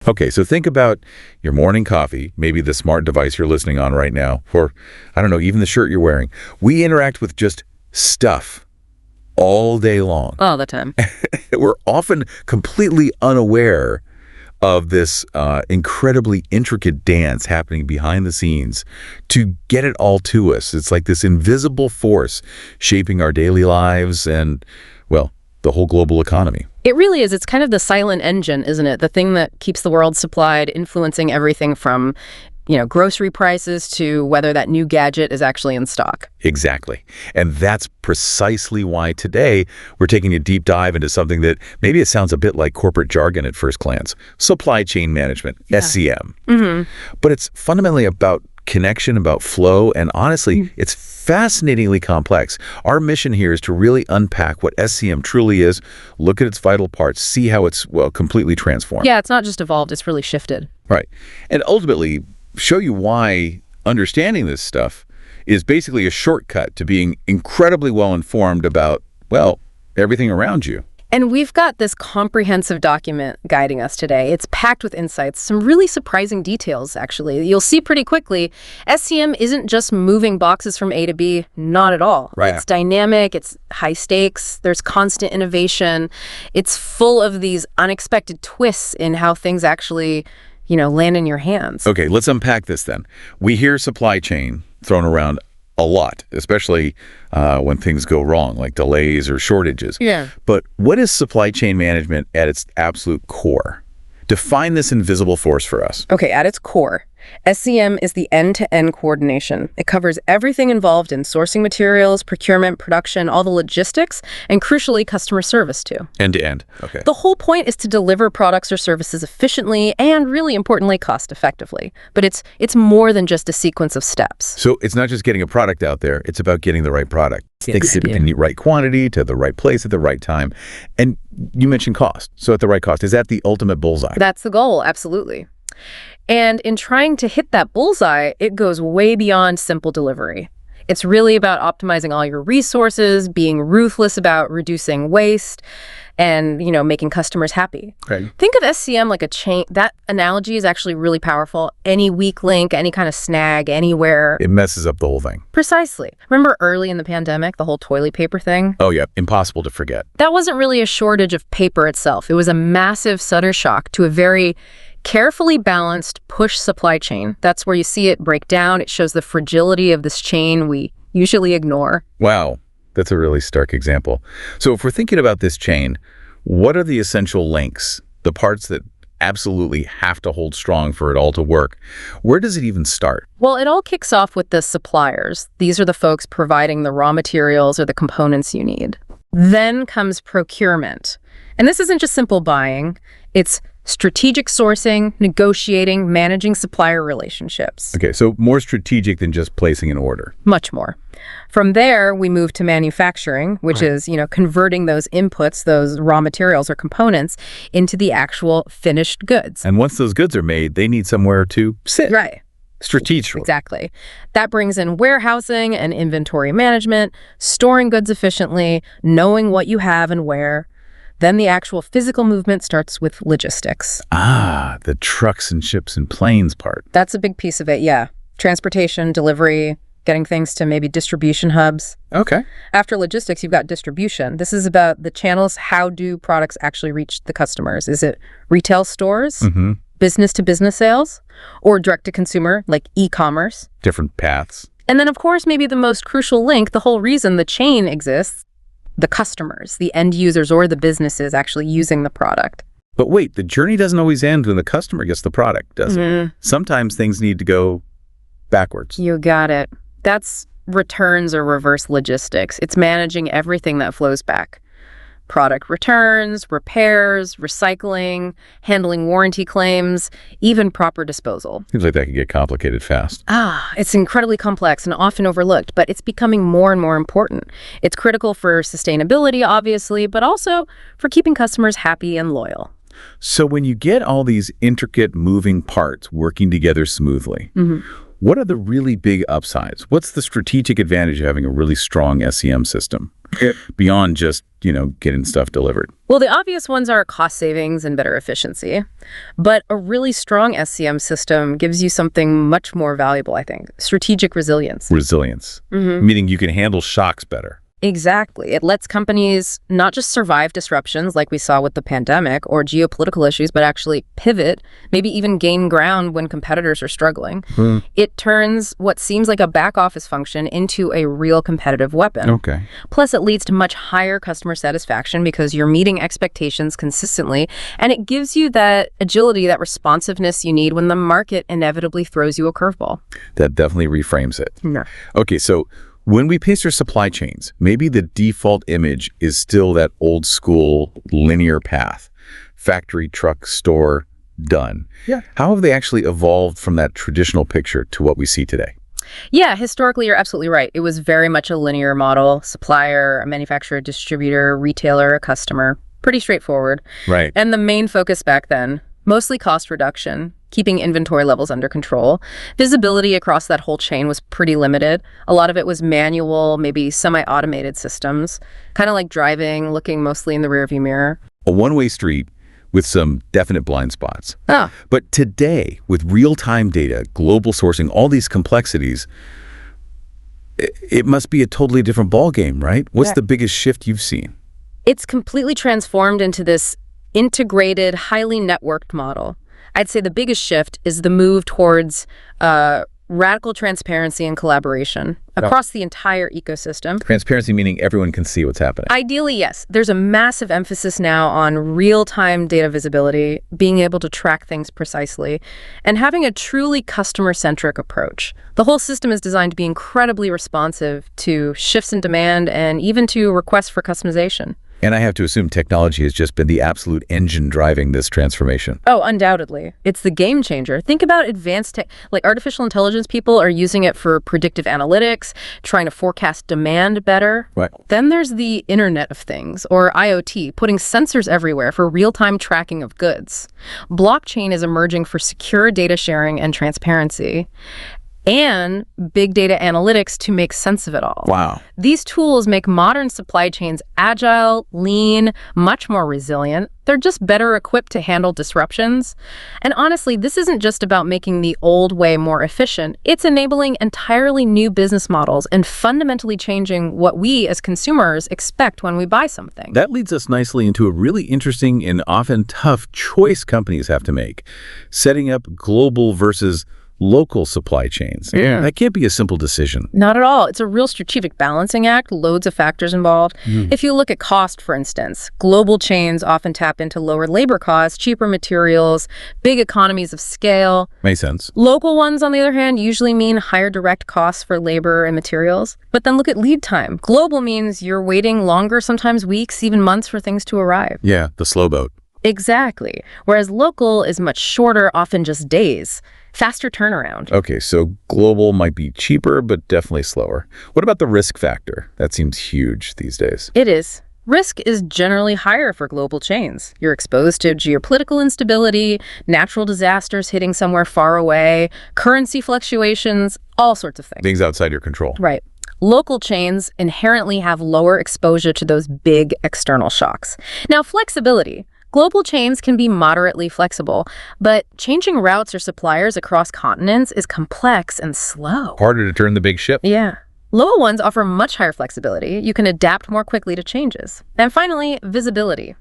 Okay, so think about your morning coffee, maybe the smart device you're listening on right now, or, I don't know, even the shirt you're wearing. We interact with just stuff all day long. All the time. We're often completely unaware of this incredibly intricate dance happening behind the scenes to get it all to us. It's like this invisible force shaping our daily lives and, well, the whole global economy. It really is. It's kind of the silent engine, isn't it? The thing that keeps the world supplied, influencing everything from, grocery prices to whether that new gadget is actually in stock. Exactly. And that's precisely why today we're taking a deep dive into something that maybe it sounds a bit like corporate jargon at first glance. Supply chain management, SCM. But it's fundamentally about connection, about flow, and honestly, it's fascinatingly complex. Our mission here is to really unpack what SCM truly is, look at its vital parts, see how it's, completely transformed. Yeah, it's not just evolved, it's really shifted. Right. And ultimately, show you why understanding this stuff is basically a shortcut to being incredibly well-informed about, everything around you. And we've got this comprehensive document guiding us today. It's packed with insights, some really surprising details, actually. You'll see pretty quickly, SCM isn't just moving boxes from A to B, not at all. Right. It's dynamic, it's high stakes, there's constant innovation. It's full of these unexpected twists in how things actually, land in your hands. Okay, let's unpack this then. We hear supply chain thrown around a lot, especially when things go wrong, like delays or shortages. Yeah. But what is supply chain management at its absolute core? Define this invisible force for us. Okay, at its core, SCM is the end-to-end coordination. It covers everything involved in sourcing materials, procurement, production, all the logistics, and crucially, customer service too. End to end. Okay. The whole point is to deliver products or services efficiently and, really importantly, cost-effectively. But it's more than just a sequence of steps. So it's not just getting a product out there, it's about getting the right product. Yes. In the right quantity, to the right place at the right time. And you mentioned cost. So at the right cost, is that the ultimate bullseye? That's the goal, absolutely. And in trying to hit that bullseye, it goes way beyond simple delivery. It's really about optimizing all your resources, being ruthless about reducing waste, and, making customers happy. Right. Think of SCM like a chain. That analogy is actually really powerful. Any weak link, any kind of snag, anywhere. It messes up the whole thing. Precisely. Remember early in the pandemic, the whole toilet paper thing? Oh, yeah. Impossible to forget. That wasn't really a shortage of paper itself. It was a massive sudden shock to a very carefully balanced push supply chain. That's where you see it break down. It shows the fragility of this chain we usually ignore. Wow. That's a really stark example. So if we're thinking about this chain, what are the essential links, the parts that absolutely have to hold strong for it all to work? Where does it even start? Well, it all kicks off with the suppliers. These are the folks providing the raw materials or the components you need. Then comes procurement. And this isn't just simple buying. It's strategic sourcing, negotiating, managing supplier relationships. Okay, so more strategic than just placing an order. Much more. From there, we move to manufacturing, which is, converting those inputs, those raw materials or components, into the actual finished goods. And once those goods are made, they need somewhere to sit. Right. Strategic. Exactly. That brings in warehousing and inventory management, storing goods efficiently, knowing what you have and where. Then the actual physical movement starts with logistics. Ah, the trucks and ships and planes part. That's a big piece of it, yeah. Transportation, delivery, getting things to maybe distribution hubs. Okay. After logistics, you've got distribution. This is about the channels. How do products actually reach the customers? Is it retail stores, business-to-business sales, or direct-to-consumer, like e-commerce? Different paths. And then, of course, maybe the most crucial link, the whole reason the chain exists, the customers, the end users or the businesses actually using the product. But wait, the journey doesn't always end when the customer gets the product, does it? Sometimes things need to go backwards. You got it. That's returns or reverse logistics. It's managing everything that flows back. Product returns, repairs, recycling, handling warranty claims, even proper disposal. Seems like that could get complicated fast. It's incredibly complex and often overlooked, but it's becoming more and more important. It's critical for sustainability, obviously, but also for keeping customers happy and loyal. So when you get all these intricate moving parts working together smoothly, What are the really big upsides? What's the strategic advantage of having a really strong SCM system beyond just, getting stuff delivered? Well, the obvious ones are cost savings and better efficiency. But a really strong SCM system gives you something much more valuable, I think: strategic resilience. Resilience, meaning you can handle shocks better. Exactly. It lets companies not just survive disruptions like we saw with the pandemic or geopolitical issues, but actually pivot, maybe even gain ground when competitors are struggling. It turns what seems like a back office function into a real competitive weapon. Okay. Plus, it leads to much higher customer satisfaction because you're meeting expectations consistently, and it gives you that agility, that responsiveness you need when the market inevitably throws you a curveball. That definitely reframes it. No. Okay, so when we pace our supply chains, maybe the default image is still that old school linear path. Factory, truck, store, done. Yeah. How have they actually evolved from that traditional picture to what we see today? Yeah, historically, you're absolutely right. It was very much a linear model: supplier, a manufacturer, distributor, retailer, a customer. Pretty straightforward. Right. And the main focus back then, mostly cost reduction, keeping inventory levels under control. Visibility across that whole chain was pretty limited. A lot of it was manual, maybe semi-automated systems, kind of like driving, looking mostly in the rearview mirror. A one-way street with some definite blind spots. Ah. But today, with real-time data, global sourcing, all these complexities, it must be a totally different ballgame, right? What's the biggest shift you've seen? It's completely transformed into this integrated, highly networked model. I'd say the biggest shift is the move towards radical transparency and collaboration across the entire ecosystem. Transparency meaning everyone can see what's happening. Ideally, yes. There's a massive emphasis now on real-time data visibility, being able to track things precisely, and having a truly customer-centric approach. The whole system is designed to be incredibly responsive to shifts in demand and even to requests for customization. And I have to assume technology has just been the absolute engine driving this transformation. Oh, undoubtedly. It's the game changer. Think about advanced tech, like artificial intelligence people are using it for predictive analytics, trying to forecast demand better. Right. Then there's the Internet of Things, or IoT, putting sensors everywhere for real-time tracking of goods. Blockchain is emerging for secure data sharing and transparency, and big data analytics to make sense of it all. Wow. These tools make modern supply chains agile, lean, much more resilient. They're just better equipped to handle disruptions. And honestly, this isn't just about making the old way more efficient. It's enabling entirely new business models and fundamentally changing what we as consumers expect when we buy something. That leads us nicely into a really interesting and often tough choice companies have to make. Setting up global versus local supply chains. Yeah. That can't be a simple decision. Not at all. It's a real strategic balancing act, loads of factors involved. If you look at cost, for instance, global chains often tap into lower labor costs, cheaper materials, big economies of scale. Makes sense. Local ones, on the other hand, usually mean higher direct costs for labor and materials. But then look at lead time. Global means you're waiting longer, sometimes weeks, even months for things to arrive. Yeah, the slow boat. Exactly. Whereas local is much shorter, often just days. Faster turnaround. Okay, so global might be cheaper, but definitely slower. What about the risk factor? That seems huge these days. It is. Risk is generally higher for global chains. You're exposed to geopolitical instability, natural disasters hitting somewhere far away, currency fluctuations, all sorts of things. Things outside your control. Right. Local chains inherently have lower exposure to those big external shocks. Now, flexibility. Global chains can be moderately flexible, but changing routes or suppliers across continents is complex and slow. Harder to turn the big ship. Yeah. Local ones offer much higher flexibility. You can adapt more quickly to changes. And finally, visibility.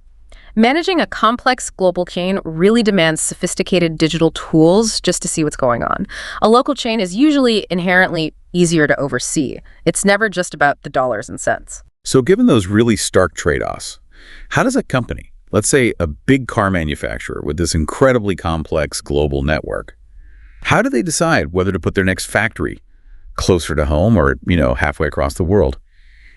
Managing a complex global chain really demands sophisticated digital tools just to see what's going on. A local chain is usually inherently easier to oversee. It's never just about the dollars and cents. So given those really stark trade-offs, how does a company, let's say a big car manufacturer with this incredibly complex global network, how do they decide whether to put their next factory closer to home or, halfway across the world?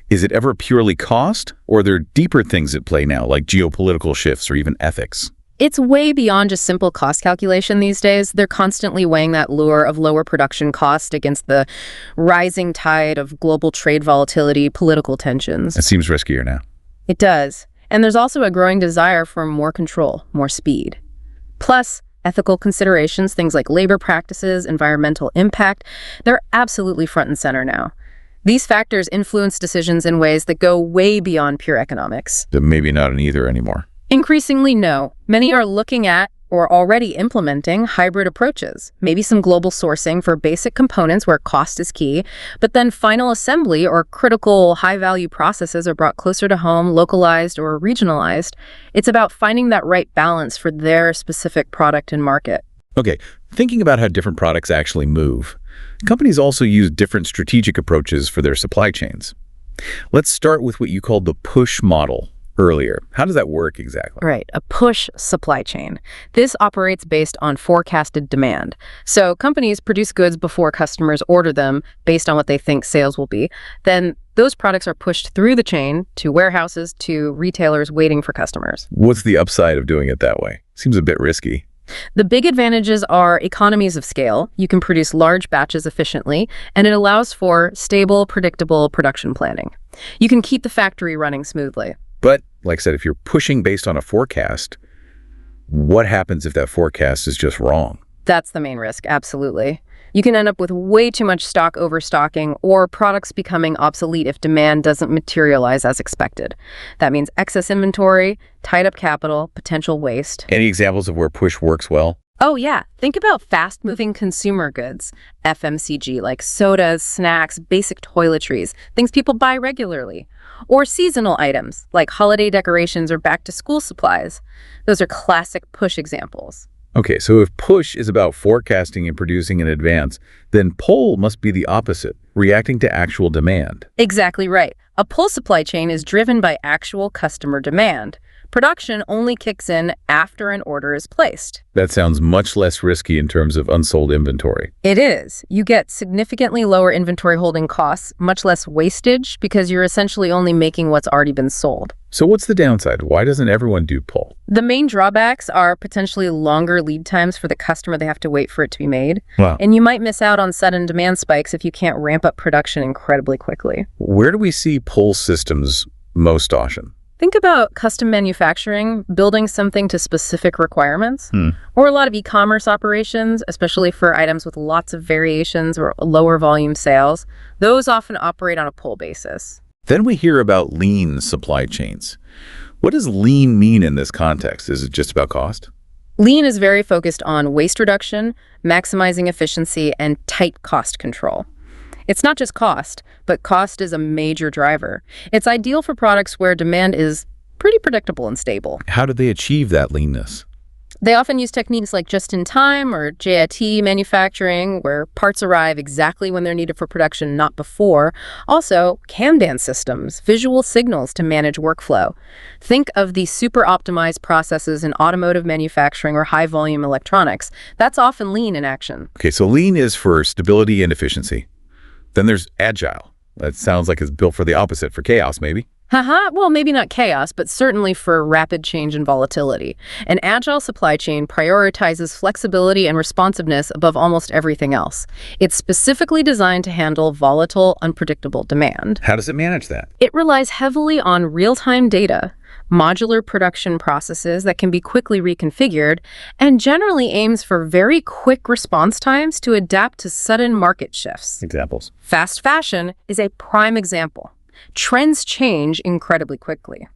Is it ever purely cost, or are there deeper things at play now, like geopolitical shifts or even ethics? It's way beyond just simple cost calculation these days. They're constantly weighing that lure of lower production cost against the rising tide of global trade volatility, political tensions. It seems riskier now. It does. And there's also a growing desire for more control, more speed. Plus, Ethical considerations, things like labor practices, environmental impact, they're absolutely front and center now. These factors influence decisions in ways that go way beyond pure economics. Maybe not an either anymore. Increasingly, no. Many are looking at or already implementing hybrid approaches, maybe some global sourcing for basic components where cost is key, but then final assembly or critical high-value processes are brought closer to home, localized or regionalized. It's about finding that right balance for their specific product and market. Okay, thinking about how different products actually move, companies also use different strategic approaches for their supply chains. Let's start with what you called the push model earlier. How does that work exactly? Right, a push supply chain. This operates based on forecasted demand. So companies produce goods before customers order them based on what they think sales will be. Then those products are pushed through the chain to warehouses, to retailers waiting for customers. What's the upside of doing it that way? Seems a bit risky. The big advantages are economies of scale. You can produce large batches efficiently, and it allows for stable, predictable production planning. You can keep the factory running smoothly. But, like I said, if you're pushing based on a forecast, what happens if that forecast is just wrong? That's the main risk, absolutely. You can end up with way too much stock overstocking or products becoming obsolete if demand doesn't materialize as expected. That means excess inventory, tied up capital, potential waste. Any examples of where push works well? Oh yeah, think about fast-moving consumer goods, FMCG, like sodas, snacks, basic toiletries, things people buy regularly. Or seasonal items, like holiday decorations or back-to-school supplies. Those are classic push examples. Okay, so if push is about forecasting and producing in advance, then pull must be the opposite, reacting to actual demand. Exactly right. A pull supply chain is driven by actual customer demand. Production only kicks in after an order is placed. That sounds much less risky in terms of unsold inventory. It is. You get significantly lower inventory holding costs, much less wastage, because you're essentially only making what's already been sold. So what's the downside? Why doesn't everyone do pull? The main drawbacks are potentially longer lead times for the customer. They have to wait for it to be made. Wow. And you might miss out on sudden demand spikes if you can't ramp up production incredibly quickly. Where do we see pull systems most often? Think about custom manufacturing, building something to specific requirements, or a lot of e-commerce operations, especially for items with lots of variations or lower volume sales. Those often operate on a pull basis. Then we hear about lean supply chains. What does lean mean in this context? Is it just about cost? Lean is very focused on waste reduction, maximizing efficiency, and tight cost control. It's not just cost, but cost is a major driver. It's ideal for products where demand is pretty predictable and stable. How do they achieve that leanness? They often use techniques like just-in-time or JIT manufacturing, where parts arrive exactly when they're needed for production, not before. Also, Kanban systems, visual signals to manage workflow. Think of the super optimized processes in automotive manufacturing or high-volume electronics. That's often lean in action. Okay, so lean is for stability and efficiency. Then there's agile. That sounds like it's built for the opposite, for chaos, maybe. Well, maybe not chaos, but certainly for rapid change and volatility. An agile supply chain prioritizes flexibility and responsiveness above almost everything else. It's specifically designed to handle volatile, unpredictable demand. How does it manage that? It relies heavily on real-time data, modular production processes that can be quickly reconfigured, and generally aims for very quick response times to adapt to sudden market shifts. Examples. Fast fashion is a prime example. Trends change incredibly quickly.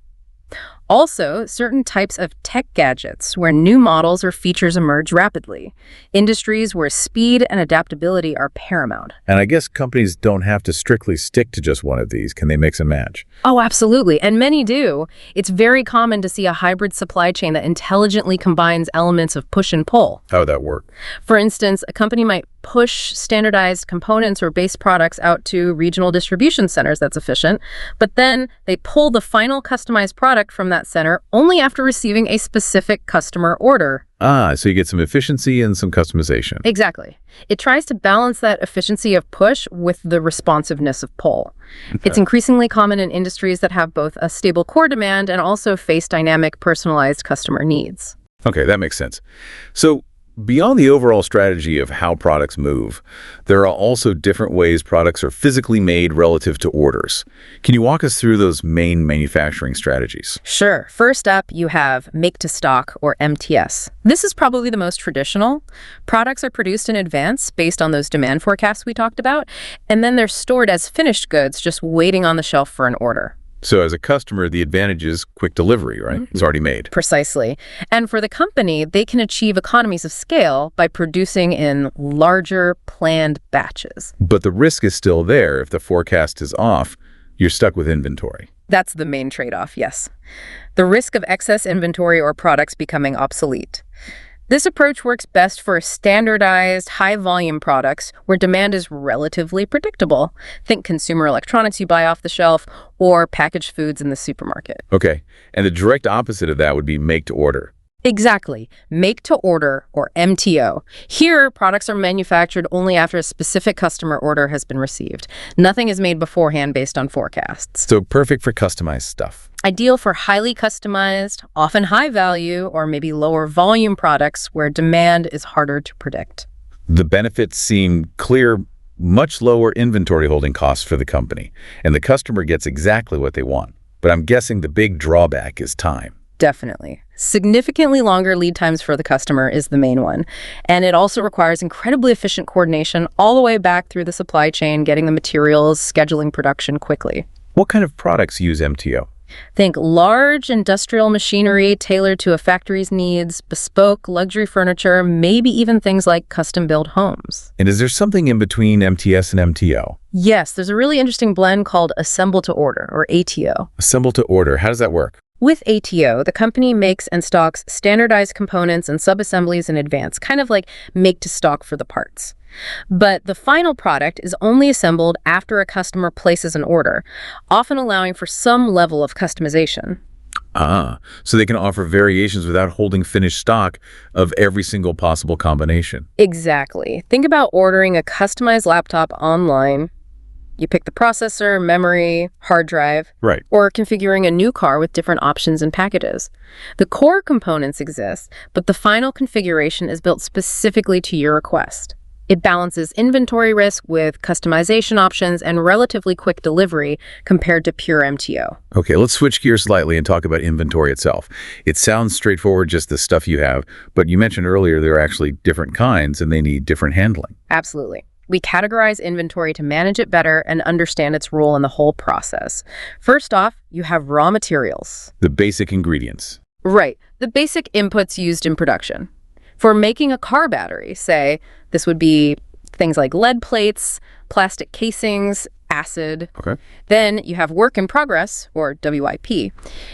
Also, certain types of tech gadgets where new models or features emerge rapidly. Industries where speed and adaptability are paramount. And I guess companies don't have to strictly stick to just one of these. Can they mix and match? Oh, absolutely. And many do. It's very common to see a hybrid supply chain that intelligently combines elements of push and pull. How would that work? For instance, a company might push standardized components or base products out to regional distribution centers. That's efficient. But then they pull the final customized product from that center only after receiving a specific customer order. So you get some efficiency and some customization. Exactly. It tries to balance that efficiency of push with the responsiveness of pull. Okay. It's increasingly common in industries that have both a stable core demand and also face dynamic, personalized customer needs. Okay, that makes sense. So beyond the overall strategy of how products move, there are also different ways products are physically made relative to orders. Can you walk us through those main manufacturing strategies? Sure. First up, you have make to stock, or MTS. This is probably the most traditional. Products are produced in advance based on those demand forecasts we talked about, and then they're stored as finished goods just waiting on the shelf for an order. So as a customer, the advantage is quick delivery, right? It's already made. Precisely. And for the company, they can achieve economies of scale by producing in larger planned batches. But the risk is still there. If the forecast is off, you're stuck with inventory. That's the main trade-off, yes. The risk of excess inventory or products becoming obsolete. This approach works best for standardized, high-volume products where demand is relatively predictable. Think consumer electronics you buy off the shelf or packaged foods in the supermarket. Okay, and the direct opposite of that would be make to order. Exactly. Make to order, or MTO. Here, products are manufactured only after a specific customer order has been received. Nothing is made beforehand based on forecasts. So perfect for customized stuff. Ideal for highly customized, often high value, or maybe lower volume products where demand is harder to predict. The benefits seem clear: much lower inventory holding costs for the company, and the customer gets exactly what they want. But I'm guessing the big drawback is time. Definitely. Significantly longer lead times for the customer is the main one. And it also requires incredibly efficient coordination all the way back through the supply chain, getting the materials, scheduling production quickly. What kind of products use MTO? Think large industrial machinery tailored to a factory's needs, bespoke luxury furniture, maybe even things like custom-built homes. And is there something in between MTS and MTO? Yes, there's a really interesting blend called assemble to order, or ATO. Assemble to order. How does that work? With ATO, the company makes and stocks standardized components and subassemblies in advance, kind of like make to stock for the parts. But the final product is only assembled after a customer places an order, often allowing for some level of customization. So they can offer variations without holding finished stock of every single possible combination. Exactly. Think about ordering a customized laptop online. You pick the processor, memory, hard drive, Right. or configuring a new car with different options and packages. The core components exist, but the final configuration is built specifically to your request. It balances inventory risk with customization options and relatively quick delivery compared to pure MTO. Okay, let's switch gears slightly and talk about inventory itself. It sounds straightforward, just the stuff you have, but you mentioned earlier there are actually different kinds and they need different handling. Absolutely. We categorize inventory to manage it better and understand its role in the whole process. First off, you have raw materials. The basic ingredients. Right, the basic inputs used in production. For making a car battery, say, this would be things like lead plates, plastic casings, acid. Okay. Then you have work in progress, or WIP.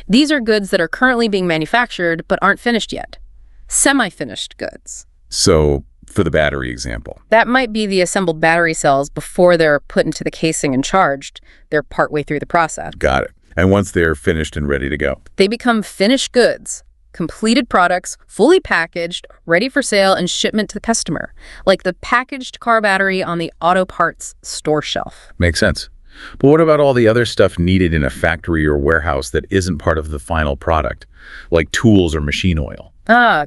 These are goods that are currently being manufactured but aren't finished yet. Semi-finished goods. So, for the battery example. That might be the assembled battery cells before they're put into the casing and charged. They're partway through the process. Got it. And once they're finished and ready to go. They become finished goods, completed products, fully packaged, ready for sale and shipment to the customer, like the packaged car battery on the auto parts store shelf. Makes sense. But what about all the other stuff needed in a factory or warehouse that isn't part of the final product, like tools or machine oil?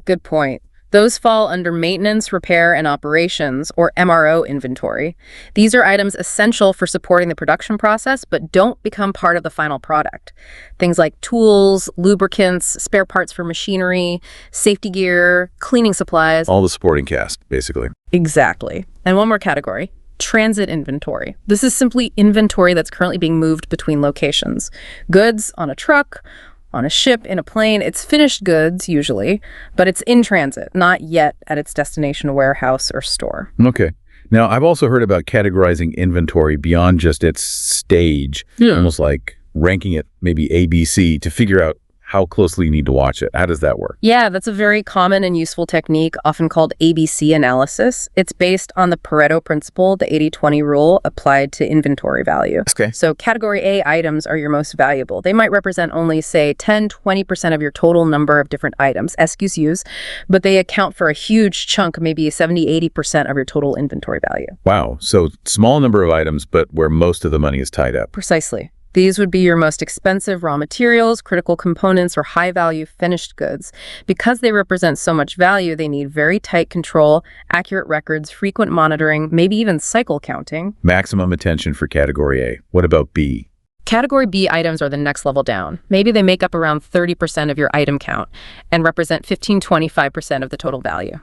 Good point. Those fall under maintenance, repair, and operations, or MRO inventory. These are items essential for supporting the production process, but don't become part of the final product. Things like tools, lubricants, spare parts for machinery, safety gear, cleaning supplies. All the supporting cast, basically. Exactly. And one more category. Transit inventory. This is simply inventory that's currently being moved between locations. Goods on a truck, on a ship, in a plane. It's finished goods, usually, but it's in transit, not yet at its destination warehouse or store. Okay. Now, I've also heard about categorizing inventory beyond just its stage, almost like ranking it maybe A, B, C to figure out how closely you need to watch it. How does that work? Yeah, that's a very common and useful technique, often called ABC analysis. It's based on the Pareto principle, the 80-20 rule, applied to inventory value. Okay. So category A items are your most valuable. They might represent only, say, 10-20% of your total number of different items, SKUs, but they account for a huge chunk, maybe 70-80% of your total inventory value. Wow. So small number of items, but where most of the money is tied up. Precisely. These would be your most expensive raw materials, critical components, or high-value finished goods. Because they represent so much value, they need very tight control, accurate records, frequent monitoring, maybe even cycle counting. Maximum attention for Category A. What about B? Category B items are the next level down. Maybe they make up around 30% of your item count and represent 15-25% of the total value.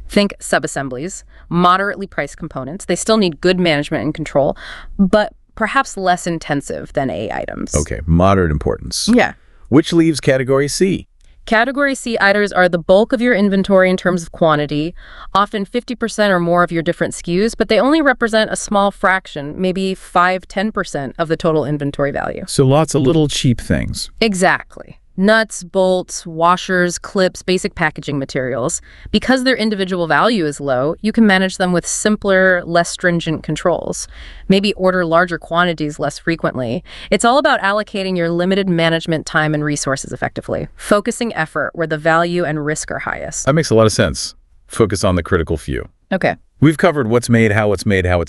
Think subassemblies, moderately priced components. They still need good management and control, but perhaps less intensive than A items. Okay, moderate importance. Yeah. Which leaves Category C? Category C items are the bulk of your inventory in terms of quantity, often 50% or more of your different SKUs, but they only represent a small fraction, maybe 5-10% of the total inventory value. So lots of little cheap things. Exactly. Nuts, bolts, washers, clips, basic packaging materials. Because their individual value is low, you can manage them with simpler, less stringent controls. Maybe order larger quantities less frequently. It's all about allocating your limited management time and resources effectively, focusing effort where the value and risk are highest. That makes a lot of sense. Focus on the critical few. Okay. We've covered what's made, how it's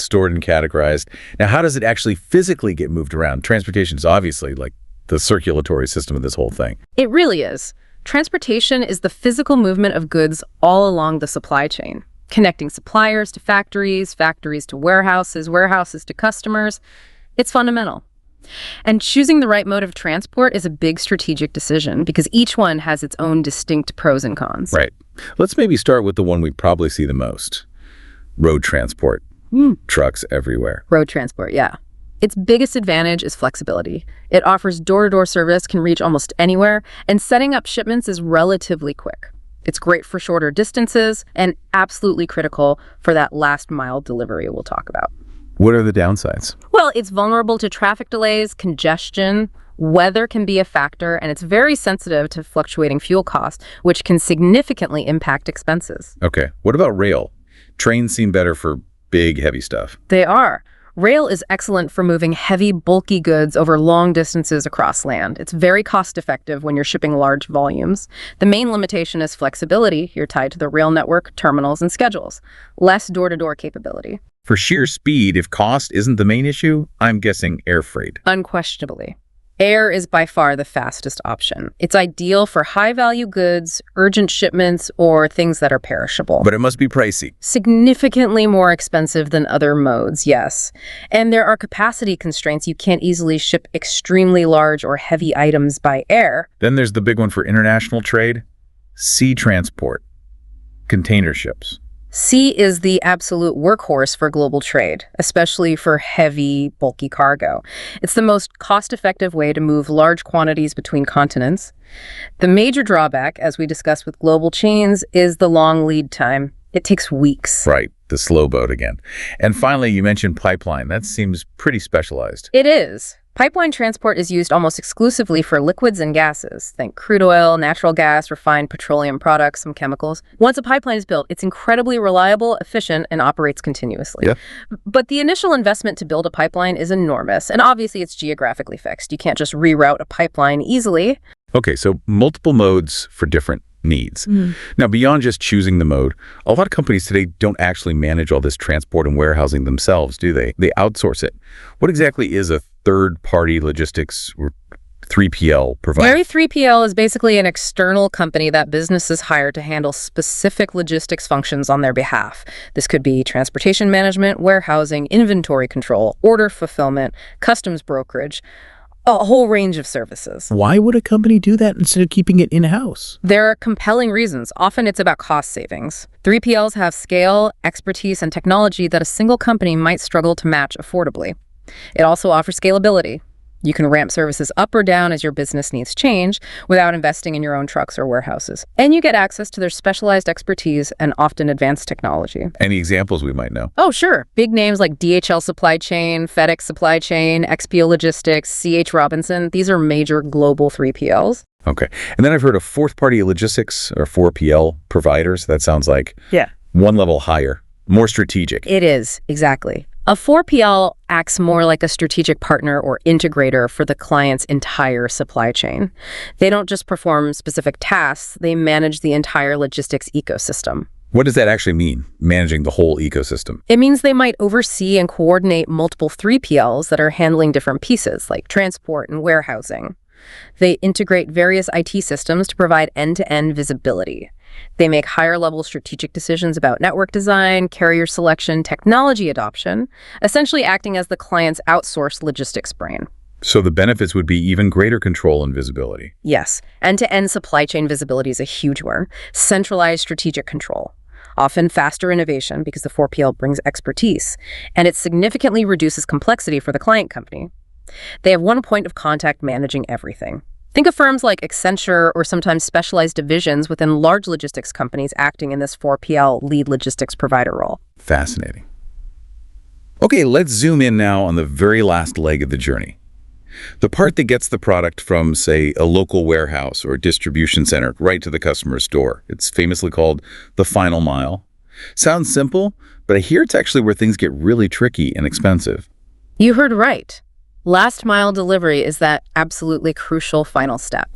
stored and categorized. Now, how does it actually physically get moved around? Transportation is obviously like the circulatory system of this whole thing. It really is. Transportation is the physical movement of goods all along the supply chain, connecting suppliers to factories, factories to warehouses, warehouses to customers. It's fundamental. And choosing the right mode of transport is a big strategic decision because each one has its own distinct pros and cons. Right. Let's maybe start with the one we probably see the most. Road transport. Trucks everywhere. Road transport, yeah. Its biggest advantage is flexibility. It offers door-to-door service, can reach almost anywhere, and setting up shipments is relatively quick. It's great for shorter distances and absolutely critical for that last-mile delivery we'll talk about. What are the downsides? Well, it's vulnerable to traffic delays, congestion, weather can be a factor, and it's very sensitive to fluctuating fuel costs, which can significantly impact expenses. Okay. What about rail? Trains seem better for big, heavy stuff. They are. Rail is excellent for moving heavy, bulky goods over long distances across land. It's very cost-effective when you're shipping large volumes. The main limitation is flexibility. You're tied to the rail network, terminals, and schedules. Less door-to-door capability. For sheer speed, if cost isn't the main issue, I'm guessing air freight. Unquestionably. Air is by far the fastest option. It's ideal for high-value goods, urgent shipments, or things that are perishable. But it must be pricey. Significantly more expensive than other modes, yes. And there are capacity constraints. You can't easily ship extremely large or heavy items by air. Then there's the big one for international trade. Sea transport. Container ships. Sea is the absolute workhorse for global trade, especially for heavy, bulky cargo. It's the most cost-effective way to move large quantities between continents. The major drawback, as we discussed with global chains, is the long lead time. It takes weeks. Right, the slow boat again. And finally, you mentioned pipeline. That seems pretty specialized. It is. Pipeline transport is used almost exclusively for liquids and gases. Think crude oil, natural gas, refined petroleum products, some chemicals. Once a pipeline is built, it's incredibly reliable, efficient, and operates continuously. Yeah. But the initial investment to build a pipeline is enormous, and obviously it's geographically fixed. You can't just reroute a pipeline easily. Okay, so multiple modes for different needs. Now, beyond just choosing the mode, a lot of companies today don't actually manage all this transport and warehousing themselves, do they? They outsource it. What exactly is a third-party logistics or 3PL provider? Very 3PL is basically an external company that businesses hire to handle specific logistics functions on their behalf. This could be transportation management, warehousing, inventory control, order fulfillment, customs brokerage, a whole range of services. Why would a company do that instead of keeping it in-house? There are compelling reasons. Often it's about cost savings. 3PLs have scale, expertise, and technology that a single company might struggle to match affordably. It also offers scalability. You can ramp services up or down as your business needs change without investing in your own trucks or warehouses. And you get access to their specialized expertise and often advanced technology. Any examples we might know? Oh, sure. Big names like DHL Supply Chain, FedEx Supply Chain, XPO Logistics, C.H. Robinson. These are major global 3PLs. Okay. And then I've heard of fourth-party logistics or 4PL providers. That sounds like one level higher, more strategic. It is, exactly. A 4PL acts more like a strategic partner or integrator for the client's entire supply chain. They don't just perform specific tasks, they manage the entire logistics ecosystem. What does that actually mean, managing the whole ecosystem? It means they might oversee and coordinate multiple 3PLs that are handling different pieces, like transport and warehousing. They integrate various IT systems to provide end-to-end visibility. They make higher-level strategic decisions about network design, carrier selection, technology adoption, essentially acting as the client's outsourced logistics brain. So the benefits would be even greater control and visibility. Yes, end-to-end supply chain visibility is a huge one. Centralized strategic control. Often faster innovation because the 4PL brings expertise, and it significantly reduces complexity for the client company. They have one point of contact managing everything. Think of firms like Accenture or sometimes specialized divisions within large logistics companies acting in this 4PL lead logistics provider role. Fascinating. Okay, let's zoom in now on the very last leg of the journey. The part that gets the product from, say, a local warehouse or distribution center right to the customer's door. It's famously called the final mile. Sounds simple, but I hear it's actually where things get really tricky and expensive. You heard right. Last mile delivery is that absolutely crucial final step.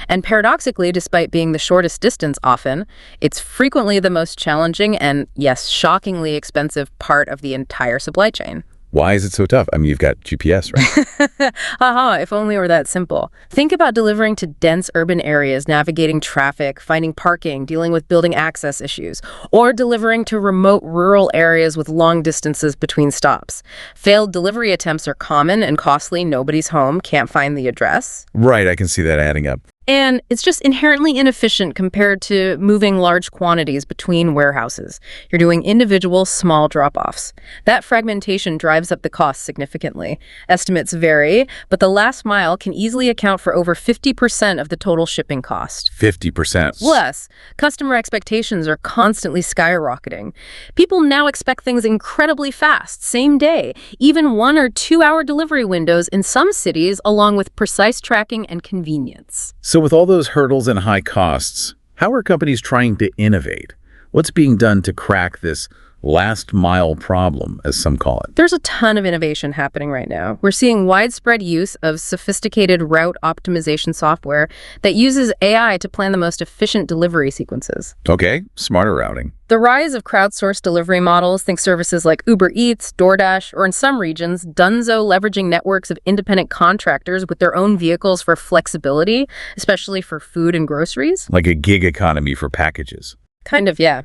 And paradoxically, despite being the shortest distance often, it's frequently the most challenging and, yes, shockingly expensive part of the entire supply chain. Why is it so tough? I mean, you've got GPS, right? Haha, if only it were that simple. Think about delivering to dense urban areas, navigating traffic, finding parking, dealing with building access issues, or delivering to remote rural areas with long distances between stops. Failed delivery attempts are common and costly. Nobody's home, can't find the address. Right, I can see that adding up. And it's just inherently inefficient compared to moving large quantities between warehouses. You're doing individual small drop-offs. That fragmentation drives up the cost significantly. Estimates vary, but the last mile can easily account for over 50% of the total shipping cost. 50%. Plus, customer expectations are constantly skyrocketing. People now expect things incredibly fast, same day, even 1 or 2 hour delivery windows in some cities, along with precise tracking and convenience. So with all those hurdles and high costs, how are companies trying to innovate? What's being done to crack this last mile problem, as some call it? There's a ton of innovation happening right now. We're seeing widespread use of sophisticated route optimization software that uses AI to plan the most efficient delivery sequences. Okay, smarter routing. The rise of crowdsourced delivery models, think services like Uber Eats, DoorDash, or in some regions, Dunzo leveraging networks of independent contractors with their own vehicles for flexibility, especially for food and groceries. Like a gig economy for packages. Kind of, yeah.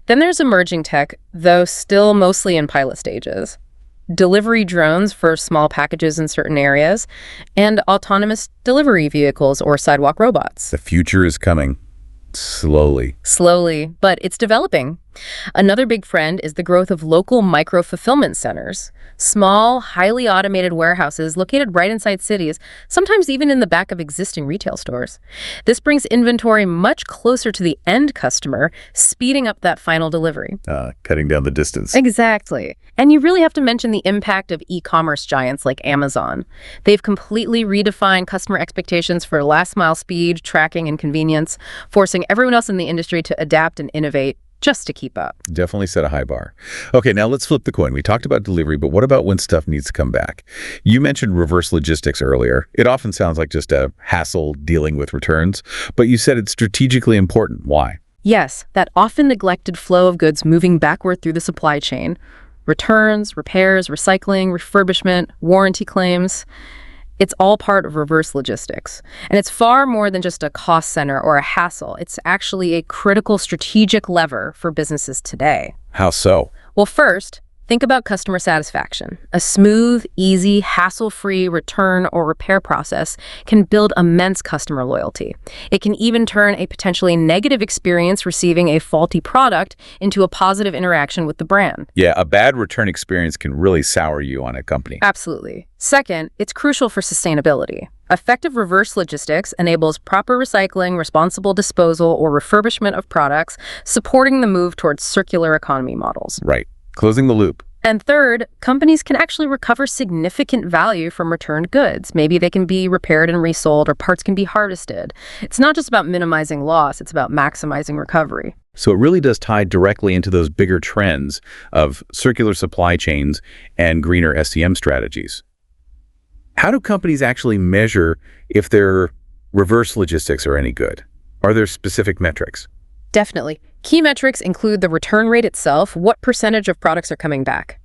Then there's emerging tech, though still mostly in pilot stages. Delivery drones for small packages in certain areas, and autonomous delivery vehicles or sidewalk robots. The future is coming. Slowly. Slowly, but it's developing. Another big trend is the growth of local micro-fulfillment centers. Small, highly automated warehouses located right inside cities, sometimes even in the back of existing retail stores. This brings inventory much closer to the end customer, speeding up that final delivery. Cutting down the distance. Exactly. And you really have to mention the impact of e-commerce giants like Amazon. They've completely redefined customer expectations for last-mile speed, tracking, and convenience, forcing everyone else in the industry to adapt and innovate just to keep up. Definitely set a high bar. Okay, now let's flip the coin. We talked about delivery, but what about when stuff needs to come back? You mentioned reverse logistics earlier. It often sounds like just a hassle dealing with returns, but you said it's strategically important. Why? Yes, that often neglected flow of goods moving backward through the supply chain. Returns, repairs, recycling, refurbishment, warranty claims. It's all part of reverse logistics. And it's far more than just a cost center or a hassle. It's actually a critical strategic lever for businesses today. How so? Well, first, think about customer satisfaction. A smooth, easy, hassle-free return or repair process can build immense customer loyalty. It can even turn a potentially negative experience receiving a faulty product into a positive interaction with the brand. Yeah, a bad return experience can really sour you on a company. Absolutely. Second, it's crucial for sustainability. Effective reverse logistics enables proper recycling, responsible disposal, or refurbishment of products, supporting the move towards circular economy models. Right. Closing the loop. And third, companies can actually recover significant value from returned goods. Maybe they can be repaired and resold, or parts can be harvested. It's not just about minimizing loss, it's about maximizing recovery. So it really does tie directly into those bigger trends of circular supply chains and greener SCM strategies. How do companies actually measure if their reverse logistics are any good? Are there specific metrics? Definitely. Key metrics include the return rate itself, what percentage of products are coming back,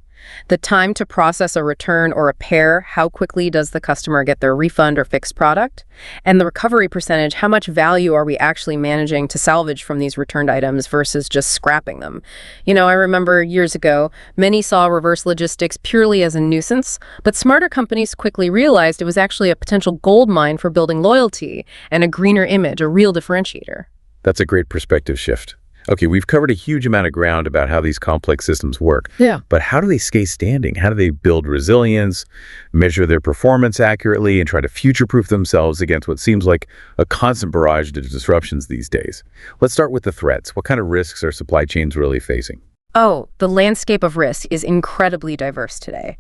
the time to process a return or repair, how quickly does the customer get their refund or fixed product, and the recovery percentage, how much value are we actually managing to salvage from these returned items versus just scrapping them. I remember years ago, many saw reverse logistics purely as a nuisance, but smarter companies quickly realized it was actually a potential gold mine for building loyalty and a greener image, a real differentiator. That's a great perspective shift. Okay, we've covered a huge amount of ground about how these complex systems work. Yeah. But how do they stay standing? How do they build resilience, measure their performance accurately, and try to future-proof themselves against what seems like a constant barrage of disruptions these days? Let's start with the threats. What kind of risks are supply chains really facing? Oh, the landscape of risk is incredibly diverse today.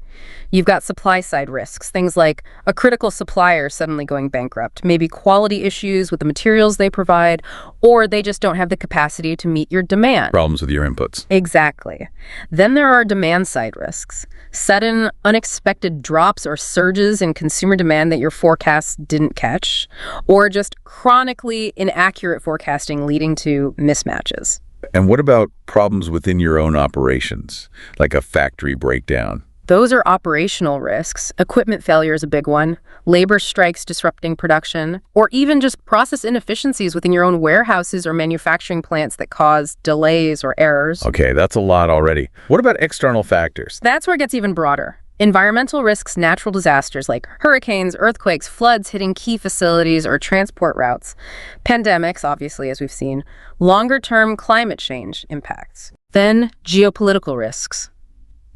You've got supply-side risks, things like a critical supplier suddenly going bankrupt, maybe quality issues with the materials they provide, or they just don't have the capacity to meet your demand. Problems with your inputs. Exactly. Then there are demand-side risks, sudden, unexpected drops or surges in consumer demand that your forecasts didn't catch, or just chronically inaccurate forecasting leading to mismatches. And what about problems within your own operations, like a factory breakdown? Those are operational risks. Equipment failure is a big one. Labor strikes disrupting production, or even just process inefficiencies within your own warehouses or manufacturing plants that cause delays or errors. Okay, that's a lot already. What about external factors? That's where it gets even broader. Environmental risks, natural disasters like hurricanes, earthquakes, floods hitting key facilities or transport routes. Pandemics, obviously, as we've seen. Longer-term climate change impacts. Then geopolitical risks.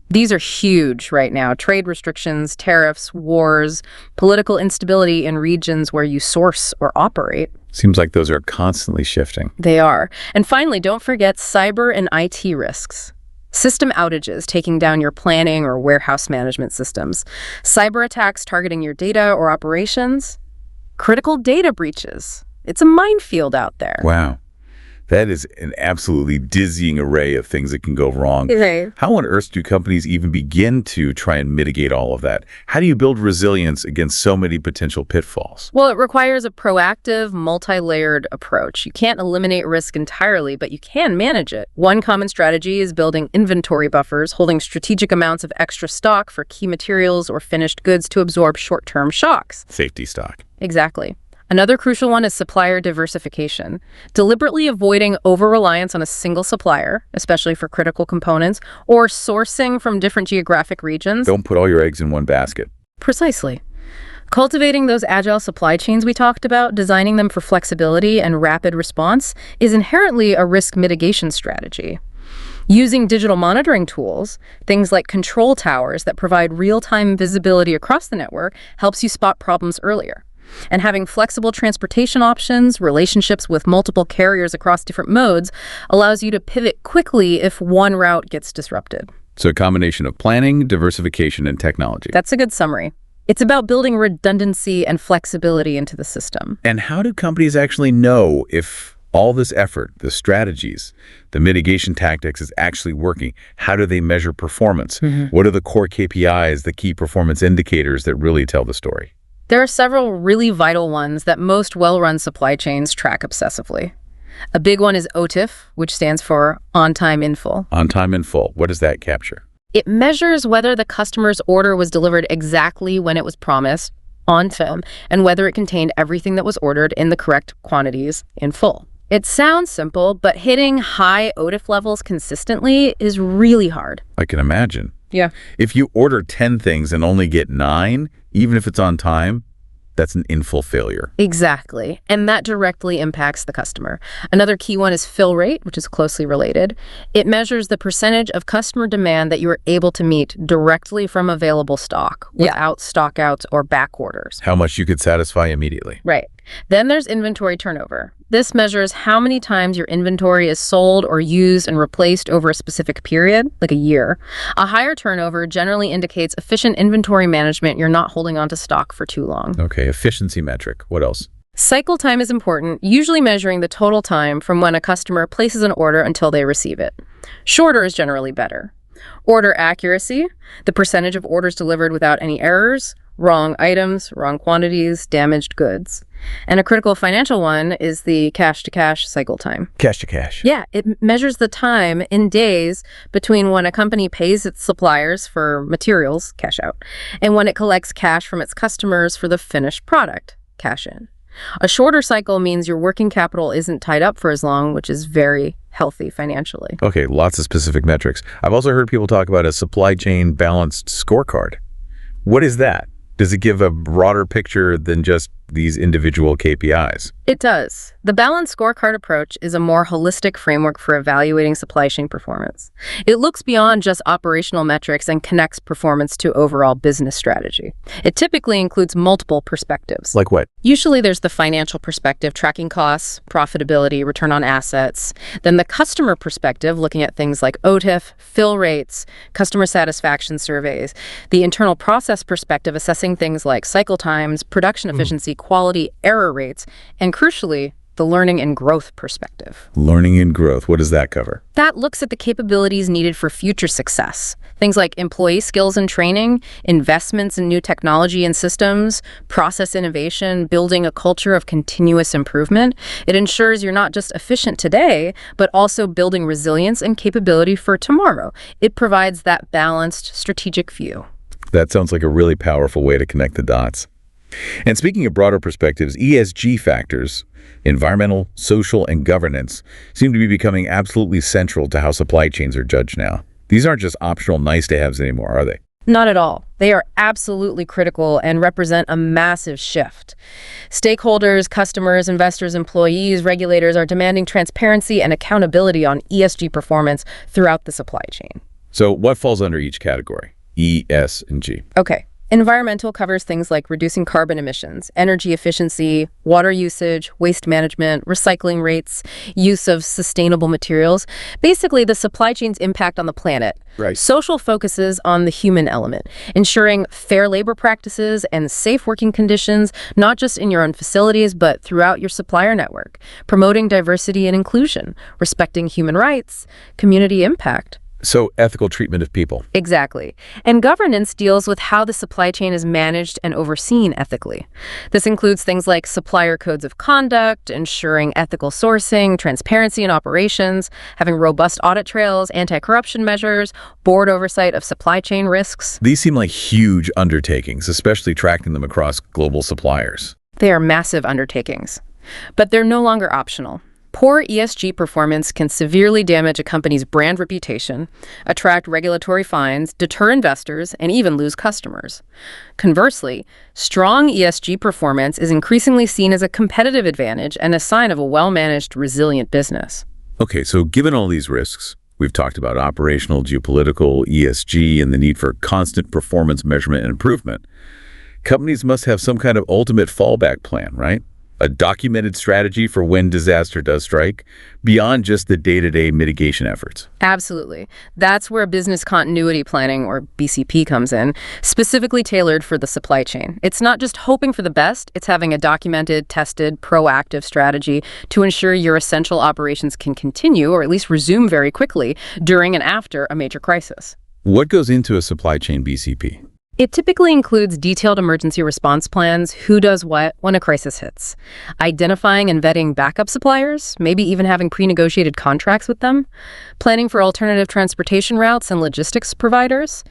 These are huge right now. Trade restrictions, tariffs, wars, political instability in regions where you source or operate. Seems like those are constantly shifting. They are. And finally, don't forget cyber and IT risks. System outages taking down your planning or warehouse management systems. Cyber attacks targeting your data or operations. Critical data breaches. It's a minefield out there. Wow. That is an absolutely dizzying array of things that can go wrong. Okay. How on earth do companies even begin to try and mitigate all of that? How do you build resilience against so many potential pitfalls? Well, it requires a proactive, multi-layered approach. You can't eliminate risk entirely, but you can manage it. One common strategy is building inventory buffers, holding strategic amounts of extra stock for key materials or finished goods to absorb short-term shocks. Safety stock. Exactly. Another crucial one is supplier diversification, deliberately avoiding over-reliance on a single supplier, especially for critical components, or sourcing from different geographic regions. Don't put all your eggs in one basket. Precisely. Cultivating those agile supply chains we talked about, designing them for flexibility and rapid response, is inherently a risk mitigation strategy. Using digital monitoring tools, things like control towers that provide real-time visibility across the network, helps you spot problems earlier. And having flexible transportation options, relationships with multiple carriers across different modes, allows you to pivot quickly if one route gets disrupted. So a combination of planning, diversification, and technology. That's a good summary. It's about building redundancy and flexibility into the system. And how do companies actually know if all this effort, the strategies, the mitigation tactics is actually working? How do they measure performance? What are the core KPIs, the key performance indicators that really tell the story? There are several really vital ones that most well-run supply chains track obsessively. A big one is OTIF, which stands for On Time In Full. On time in full. What does that capture? It measures whether the customer's order was delivered exactly when it was promised, on film, and whether it contained everything that was ordered in the correct quantities in full. It sounds simple, but hitting high OTIF levels consistently is really hard. I can imagine. Yeah. If you order 10 things and only get 9, even if it's on time, that's an in full failure. Exactly. And that directly impacts the customer. Another key one is fill rate, which is closely related. It measures the percentage of customer demand that you are able to meet directly from available stock without stockouts or back orders. How much you could satisfy immediately. Right. Then there's inventory turnover. This measures how many times your inventory is sold or used and replaced over a specific period, like a year. A higher turnover generally indicates efficient inventory management. You're not holding on to stock for too long. Okay, efficiency metric. What else? Cycle time is important, usually measuring the total time from when a customer places an order until they receive it. Shorter is generally better. Order accuracy, the percentage of orders delivered without any errors, wrong items, wrong quantities, damaged goods. And a critical financial one is the cash-to-cash cycle time. Cash to cash. Yeah, it measures the time in days between when a company pays its suppliers for materials, cash out, and when it collects cash from its customers for the finished product, cash in. A shorter cycle means your working capital isn't tied up for as long, which is very healthy financially. Okay, lots of specific metrics. I've also heard people talk about a supply chain balanced scorecard. What is that? Does it give a broader picture than just these individual KPIs? It does. The balanced scorecard approach is a more holistic framework for evaluating supply chain performance. It looks beyond just operational metrics and connects performance to overall business strategy. It typically includes multiple perspectives. Like what? Usually there's the financial perspective, tracking costs, profitability, return on assets. Then the customer perspective, looking at things like OTIF, fill rates, customer satisfaction surveys. The internal process perspective, assessing things like cycle times, production efficiency, quality, error rates, and crucially, the learning and growth perspective. Learning and growth. What does that cover? That looks at the capabilities needed for future success. Things like employee skills and training, investments in new technology and systems, process innovation, building a culture of continuous improvement. It ensures you're not just efficient today, but also building resilience and capability for tomorrow. It provides that balanced, strategic view. That sounds like a really powerful way to connect the dots. And speaking of broader perspectives, ESG factors, environmental, social, and governance, seem to be becoming absolutely central to how supply chains are judged now. These aren't just optional nice-to-haves anymore, are they? Not at all. They are absolutely critical and represent a massive shift. Stakeholders, customers, investors, employees, regulators are demanding transparency and accountability on ESG performance throughout the supply chain. So what falls under each category? E, S, and G. Okay. Environmental covers things like reducing carbon emissions, energy efficiency, water usage, waste management, recycling rates, use of sustainable materials. Basically, the supply chain's impact on the planet. Right. Social focuses on the human element, ensuring fair labor practices and safe working conditions, not just in your own facilities, but throughout your supplier network. Promoting diversity and inclusion, respecting human rights, community impact. So ethical treatment of people. Exactly. And governance deals with how the supply chain is managed and overseen ethically. This includes things like supplier codes of conduct, ensuring ethical sourcing, transparency in operations, having robust audit trails, anti-corruption measures, board oversight of supply chain risks. These seem like huge undertakings, especially tracking them across global suppliers. They are massive undertakings, but they're no longer optional. Poor ESG performance can severely damage a company's brand reputation, attract regulatory fines, deter investors, and even lose customers. Conversely, strong ESG performance is increasingly seen as a competitive advantage and a sign of a well-managed, resilient business. Okay, so given all these risks, we've talked about operational, geopolitical, ESG, and the need for constant performance measurement and improvement. Companies must have some kind of ultimate fallback plan, right? A documented strategy for when disaster does strike, beyond just the day-to-day mitigation efforts. Absolutely. That's where business continuity planning, or BCP, comes in, specifically tailored for the supply chain. It's not just hoping for the best, it's having a documented, tested, proactive strategy to ensure your essential operations can continue, or at least resume very quickly, during and after a major crisis. What goes into a supply chain BCP? It typically includes detailed emergency response plans, who does what when a crisis hits, identifying and vetting backup suppliers, maybe even having pre-negotiated contracts with them, planning for alternative transportation routes and logistics providers,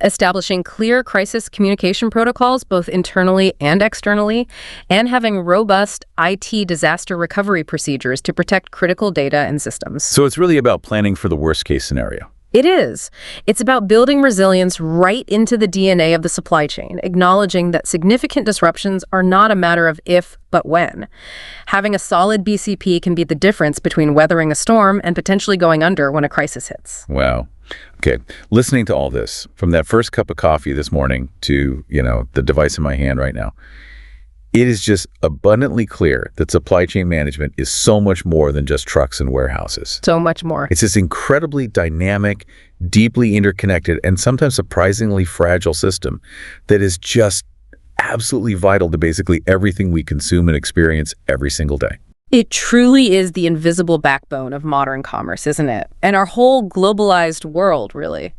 establishing clear crisis communication protocols both internally and externally, and having robust IT disaster recovery procedures to protect critical data and systems. So it's really about planning for the worst-case scenario. It is. It's about building resilience right into the DNA of the supply chain, acknowledging that significant disruptions are not a matter of if, but when. Having a solid BCP can be the difference between weathering a storm and potentially going under when a crisis hits. Wow. Okay, listening to all this, from that first cup of coffee this morning to, the device in my hand right now, it is just abundantly clear that supply chain management is so much more than just trucks and warehouses. So much more. It's this incredibly dynamic, deeply interconnected, and sometimes surprisingly fragile system that is just absolutely vital to basically everything we consume and experience every single day. It truly is the invisible backbone of modern commerce, isn't it? And our whole globalized world, really.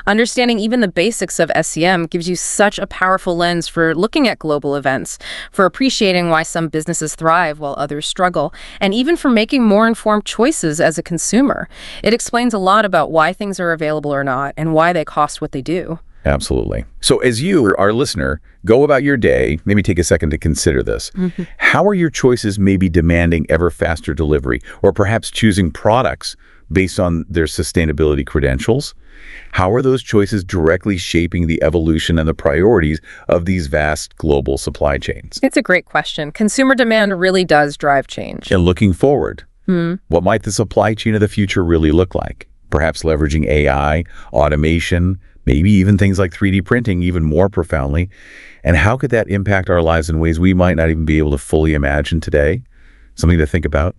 Understanding even the basics of SCM gives you such a powerful lens for looking at global events, for appreciating why some businesses thrive while others struggle, and even for making more informed choices as a consumer. It explains a lot about why things are available or not, and why they cost what they do. Absolutely. So as you, our listener, go about your day, maybe take a second to consider this. How are your choices maybe demanding ever faster delivery, or perhaps choosing products based on their sustainability credentials? How are those choices directly shaping the evolution and the priorities of these vast global supply chains? It's a great question. Consumer demand really does drive change. And looking forward, what might the supply chain of the future really look like? Perhaps leveraging AI, automation, maybe even things like 3D printing even more profoundly. And how could that impact our lives in ways we might not even be able to fully imagine today? Something to think about.